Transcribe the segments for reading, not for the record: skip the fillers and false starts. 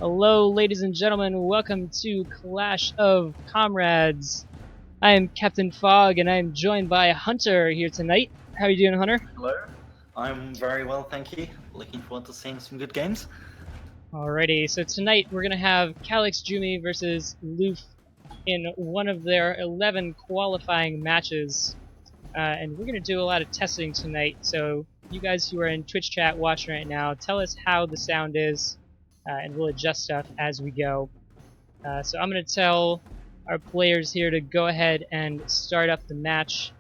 Hello, ladies and gentlemen. Welcome to Clash of Comrades. I am Captain Fogg, and I am joined by Hunter here tonight. How are you doing, Hunter? Hello. I'm very well, thank you. Looking forward to seeing some good games. Alrighty, so tonight we're going to have CalixJumi versus Loof in one of their 11 qualifying matches. And we're going to do a lot of testing tonight, so you guys who are in Twitch chat watching right now, tell us how the sound is, and we'll adjust stuff as we go. So I'm going to tell our players here to go ahead and start up the match.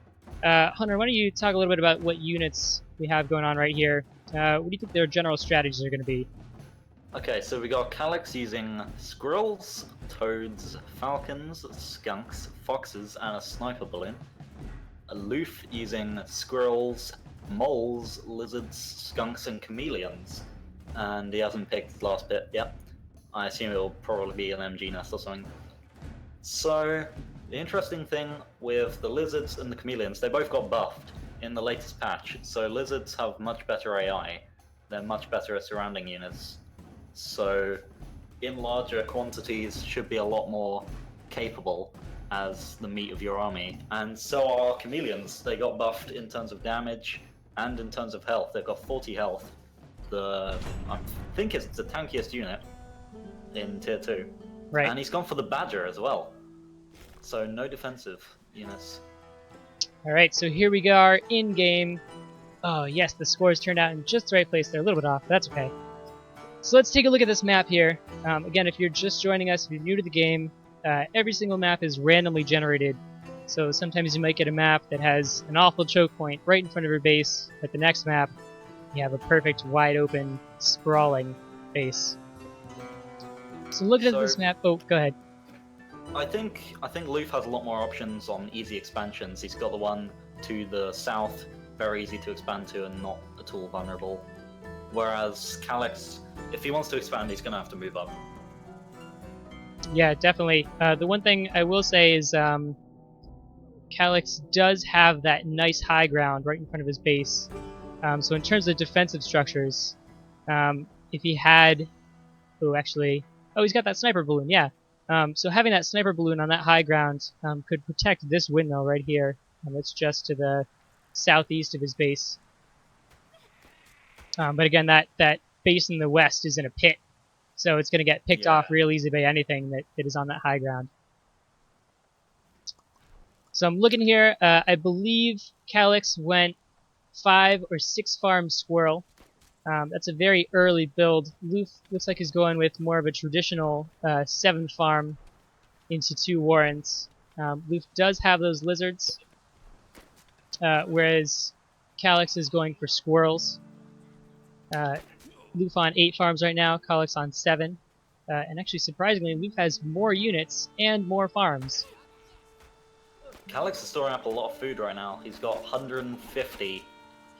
Hunter, why don't you talk a little bit about what units we have going on right here? What do you think their general strategies are going to be? Okay, so we got Calix using squirrels, toads, falcons, skunks, foxes, and a sniper balloon. Loof using squirrels, moles, lizards, skunks, and chameleons. And he hasn't picked the last bit yet. I assume it will probably be an MG nest or something. So, the interesting thing with the lizards and the chameleons, they both got buffed in the latest patch. So lizards have much better AI. They're much better at surrounding units. So, in larger quantities, should be a lot more capable as the meat of your army. And so are chameleons. They got buffed in terms of damage and in terms of health. They've got 40 health. I think it's the tankiest unit in tier 2. Right. And he's gone for the badger as well. So no defensive units. Alright, so here we are in game. Oh yes, the scores turned out in just the right place. They're a little bit off, but that's okay. So let's take a look at this map here. Again, if you're just joining us, if you're new to the game, every single map is randomly generated. So sometimes you might get a map that has an awful choke point right in front of your base. At the next map, you have a perfect, wide open, sprawling base. So looking at this map, oh, go ahead. I think Loof has a lot more options on easy expansions. He's got the one to the south, very easy to expand to and not at all vulnerable. Whereas Calix, if he wants to expand, he's going to have to move up. Yeah, definitely. The one thing I will say is Calix does have that nice high ground right in front of his base. So in terms of defensive structures, if he had... Oh, actually... Oh, he's got that sniper balloon, yeah. So having that sniper balloon on that high ground could protect this windmill right here. That's just to the southeast of his base. But again, that base in the west is in a pit, so it's going to get picked off real easy by anything that is on that high ground. So I'm looking here. I believe Calix went 5 or 6 farm squirrel. That's a very early build. Loof looks like he's going with more of a traditional 7 farm into 2 warrens. Loof does have those lizards, whereas Calix is going for squirrels. Loof on 8 farms right now, Calix on 7. And actually, surprisingly, Loof has more units and more farms. Calix is storing up a lot of food right now. He's got 150.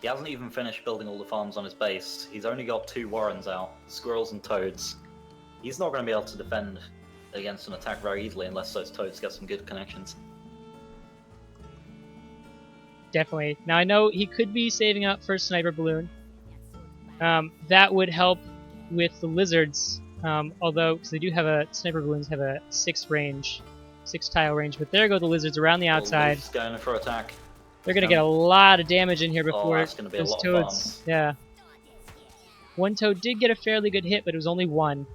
He hasn't even finished building all the farms on his base. He's only got 2 warrens out, squirrels and toads. He's not going to be able to defend against an attack very easily unless those toads get some good connections. Definitely. Now I know he could be saving up for a sniper balloon. That would help with the lizards, although because they do have a sniper balloons have a 6 tile range. But there go the lizards around the outside. He's going for attack. They're gonna get a lot of damage in here before that's gonna be those a lot toads. of farms. Yeah. One toad did get a fairly good hit, but it was only 1.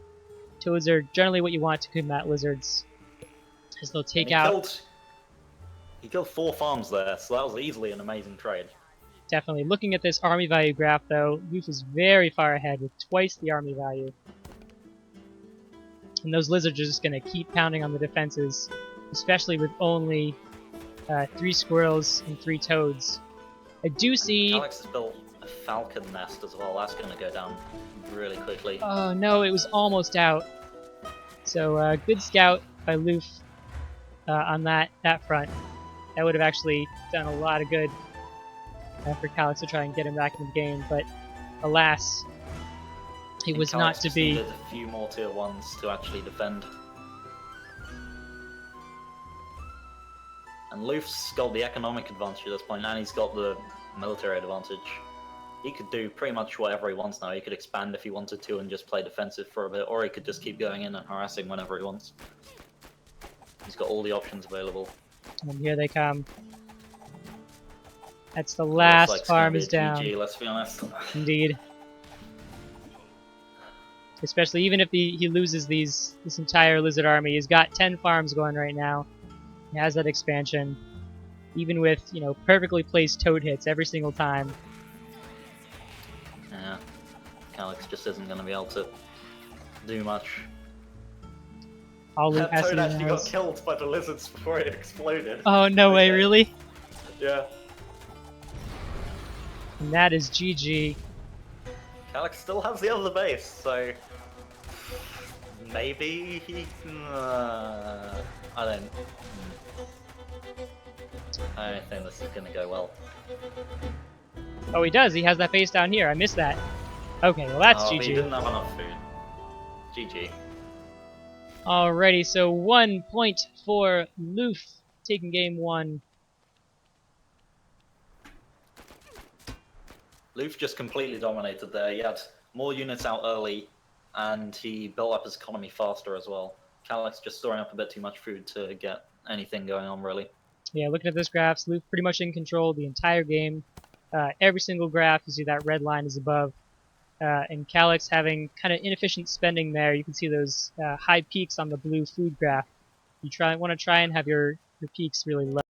Toads are generally what you want to combat lizards, as they'll take out. He killed 4 farms there, so that was easily an amazing trade. Definitely. Looking at this army value graph, though, Loof is very far ahead with twice the army value. And those lizards are just going to keep pounding on the defenses, especially with only 3 squirrels and 3 toads. I do see... Calix has built a falcon nest as well. That's going to go down really quickly. Oh no, it was almost out. So good scout by Loof on that front. That would have actually done a lot of good for Calix to try and get him back in the game, but alas, it was not to be. Needed a few more tier 1s to actually defend. And Loof's got the economic advantage at this point, and he's got the military advantage. He could do pretty much whatever he wants now. He could expand if he wanted to and just play defensive for a bit, or he could just keep going in and harassing whenever he wants. He's got all the options available. And here they come. That's the Looks last like it's farm gonna is be a down. GG, let's be honest. Indeed. Especially even if he loses this entire lizard army, he's got 10 farms going right now. He has that expansion. Even with, you know, perfectly placed toad hits every single time. Yeah. Calix just isn't gonna be able to do much. All Luke That has to toad do actually now got is... killed by the lizards before it exploded. Oh, no way, really? Yeah. And that is GG. Calix still has the other base, so maybe he can. I don't think this is gonna go well. Oh, he does. He has that base down here. I missed that. Okay, well that's Oh, he GG. didn't have enough food. GG. Alrighty, so 1 point for Loof, taking game 1. Loof just completely dominated there. He had more units out early, and he built up his economy faster as well. Calix just storing up a bit too much food to get anything going on, really. Yeah, looking at this graph, Loof pretty much in control the entire game. Every single graph, you see that red line is above. And Calix having kind of inefficient spending there. You can see those high peaks on the blue food graph. You want to try and have your peaks really low.